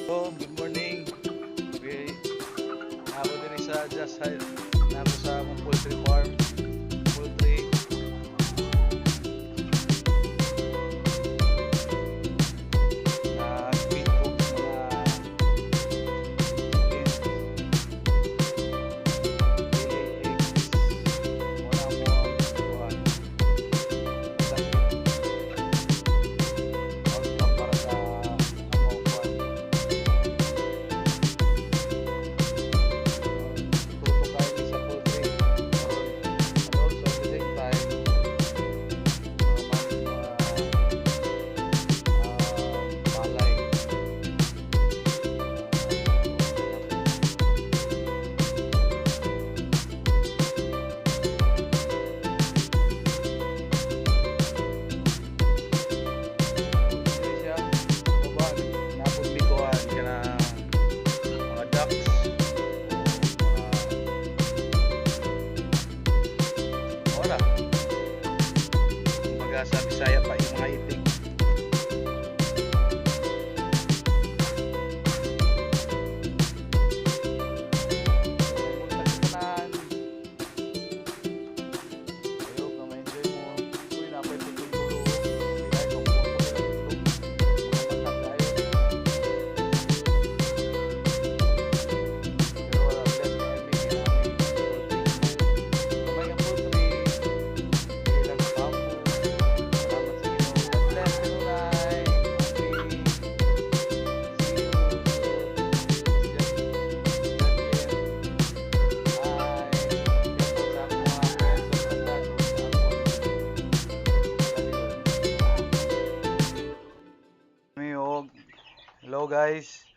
Oh, good morning. Okay. Ako din sa Just Hide. Nako sa among poultry farm. Poultry. Nag-feed ko mga chickens. Daily eggs. Wala mo ang kuhan. Outcome para sa among kuhan. Tuto kayo ni sa poultry. And also at the same time, palay. Dili siya baba napod mi kuhan kanang mga ducks o wala kumbaga sa Bisaya pa yung mga itik. Tanan ayok na ma-enjoy mo uy napay siguro ilay kung mga matak tayo pero wala bless na kami kamay ang poultry ilang kampo salamat sa Ginoo God bless kanunay happy see you just hello guys.